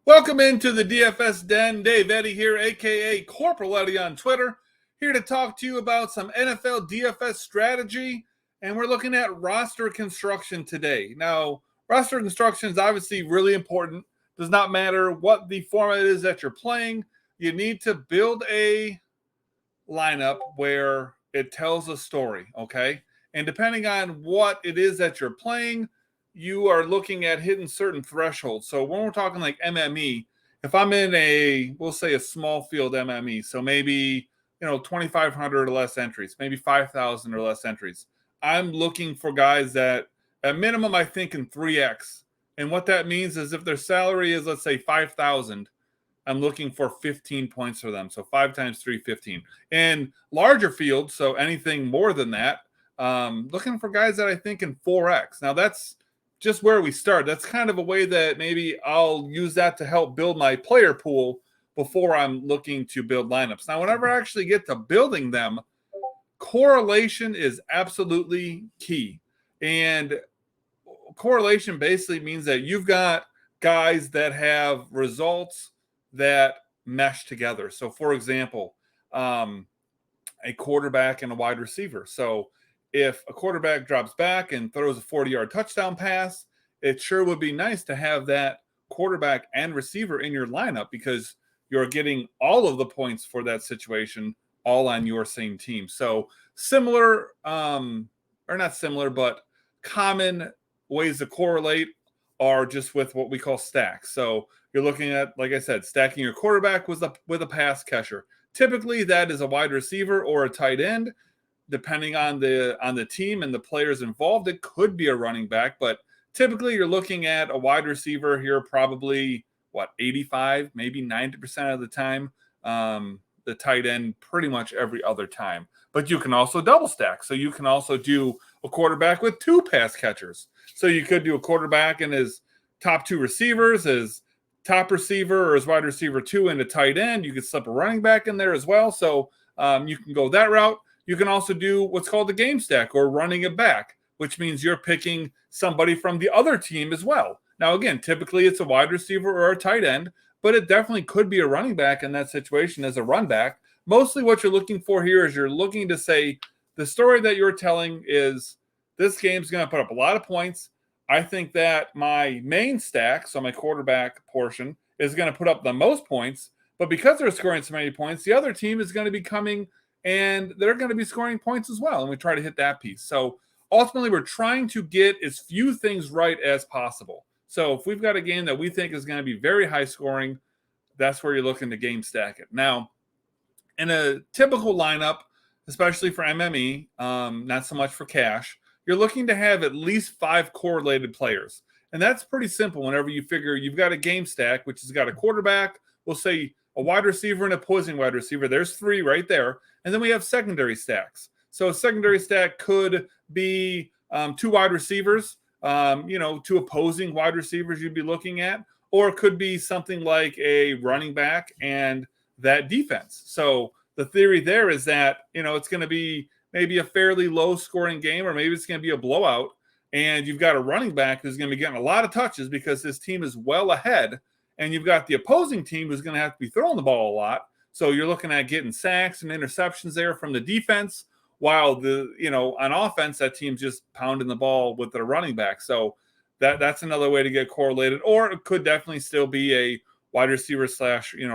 Welcome into the DFS Den. Dave Eddy here, aka Corporal Eddy on Twitter, here to talk to you about some NFL DFS strategy, and we're looking at roster construction today. Now, roster construction is obviously really important. Does not matter what the format is that you're playing. You need to build a lineup where it tells a story, okay? And depending on what it is that you're playing, you are looking at hitting certain thresholds. So when we're talking like MME, if I'm in we'll say a small field MME, so maybe 2,500 or less entries, maybe 5,000 or less entries, I'm looking for guys that at minimum I think in 3x. And what that means is if their salary is, let's say, 5,000, I'm looking for 15 points for them. So 5 times 3, 15. And larger fields, so anything more than that, looking for guys that I think in 4x. Now that's just where we start. That's kind of a way that maybe I'll use that to help build my player pool before I'm looking to build lineups. Now, whenever I actually get to building them, correlation is absolutely key. And correlation basically means that you've got guys that have results that mesh together. So, for example, a quarterback and a wide receiver. So if a quarterback drops back and throws a 40-yard touchdown pass, it sure would be nice to have that quarterback and receiver in your lineup because you're getting all of the points for that situation all on your same team. So similar, or not similar, but common ways to correlate are just with what we call stacks. So you're looking at, like I said, stacking your quarterback with a pass catcher. Typically, that is a wide receiver or a tight end. Depending on the team and the players involved, it could be a running back, but typically you're looking at a wide receiver here probably, 85, maybe 90% of the time. The tight end pretty much every other time. But you can also double stack. So you can also do a quarterback with 2 pass catchers. So you could do a quarterback and his top 2 receivers, his top receiver or his wide receiver 2 and a tight end. You could slip a running back in there as well. So you can go that route. You can also do what's called a game stack or running it back, which means you're picking somebody from the other team as well. Now, again, typically it's a wide receiver or a tight end, but it definitely could be a running back in that situation as a run back. Mostly what you're looking for here is you're looking to say the story that you're telling is this game's going to put up a lot of points. I think that my main stack, so my quarterback portion, is going to put up the most points. But because they're scoring so many points, the other team is going to be coming and they're going to be scoring points as well. And we try to hit that piece. So ultimately, we're trying to get as few things right as possible. So if we've got a game that we think is going to be very high scoring, that's where you're looking to game stack it. Now, in a typical lineup, especially for MME, not so much for cash, you're looking to have at least 5 correlated players. And that's pretty simple whenever you figure you've got a game stack, which has got a quarterback, we'll say a wide receiver and a opposing wide receiver. There's 3 right there. And then we have secondary stacks. So a secondary stack could be 2 wide receivers, 2 opposing wide receivers you'd be looking at, or it could be something like a running back and that defense. So the theory there is that, it's going to be maybe a fairly low scoring game, or maybe it's going to be a blowout. And you've got a running back who's going to be getting a lot of touches because his team is well ahead. And you've got the opposing team who's going to have to be throwing the ball a lot. So you're looking at getting sacks and interceptions there from the defense, while on offense, that team's just pounding the ball with their running back. So that's another way to get correlated. Or it could definitely still be a wide receiver /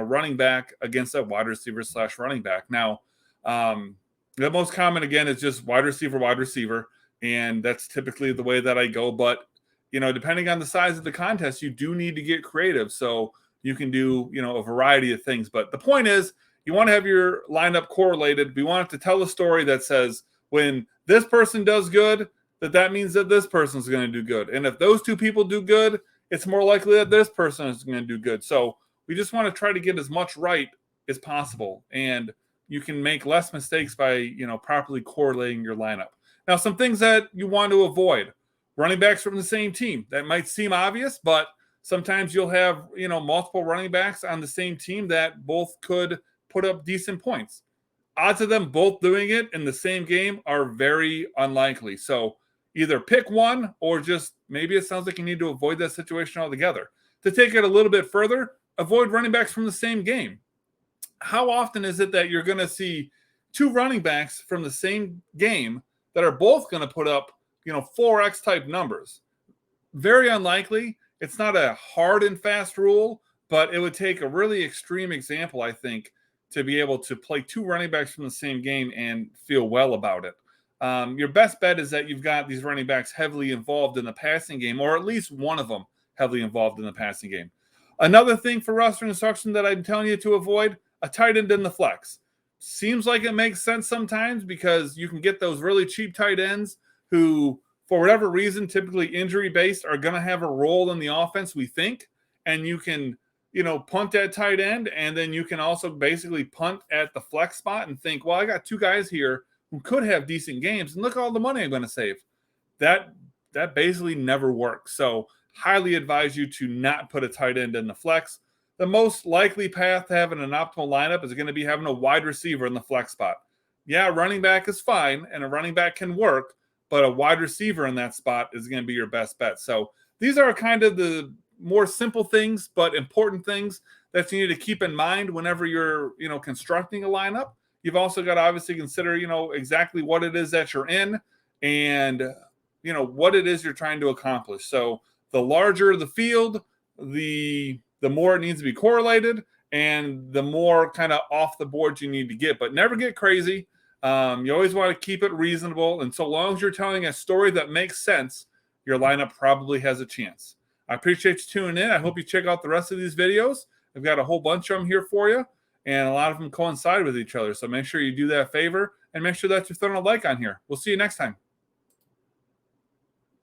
running back against a wide receiver / running back. Now, the most common, again, is just wide receiver. And that's typically the way that I go. But, depending on the size of the contest, you do need to get creative. So you can do, a variety of things. But the point is, you want to have your lineup correlated. We want it to tell a story that says when this person does good, that means that this person is going to do good. And if those 2 people do good, it's more likely that this person is going to do good. So we just want to try to get as much right as possible. And you can make less mistakes by, properly correlating your lineup. Now, some things that you want to avoid. Running backs from the same team. That might seem obvious, but sometimes you'll have, multiple running backs on the same team that both could put up decent points. Odds of them both doing it in the same game are very unlikely. So either pick one or just maybe it sounds like you need to avoid that situation altogether. To take it a little bit further, avoid running backs from the same game. How often is it that you're going to see two running backs from the same game that are both going to put up, 4x type numbers? Very unlikely. It's not a hard and fast rule, but it would take a really extreme example, I think, to be able to play two running backs from the same game and feel well about it. Your best bet is that you've got these running backs heavily involved in the passing game, or at least one of them heavily involved in the passing game. Another thing for roster instruction that I'm telling you to avoid, a tight end in the flex. Seems like it makes sense sometimes because you can get those really cheap tight ends who, for whatever reason, typically injury-based, are going to have a role in the offense, we think, and you can, punt at tight end, and then you can also basically punt at the flex spot and think, well, I got two guys here who could have decent games, and look at all the money I'm going to save. That basically never works. So highly advise you to not put a tight end in the flex. The most likely path to having an optimal lineup is going to be having a wide receiver in the flex spot. Yeah, running back is fine, and a running back can work, but a wide receiver in that spot is going to be your best bet. So these are kind of the more simple things, but important things that you need to keep in mind whenever you're, constructing a lineup. You've also got to obviously consider, exactly what it is that you're in and, what it is you're trying to accomplish. So the larger the field, the more it needs to be correlated, and the more kind of off the board you need to get. But never get crazy. You always want to keep it reasonable. And so long as you're telling a story that makes sense, your lineup probably has a chance. I appreciate you tuning in. I hope you check out the rest of these videos. I've got a whole bunch of them here for you, and a lot of them coincide with each other. So make sure you do that favor and make sure that you're throwing a like on here. We'll see you next time.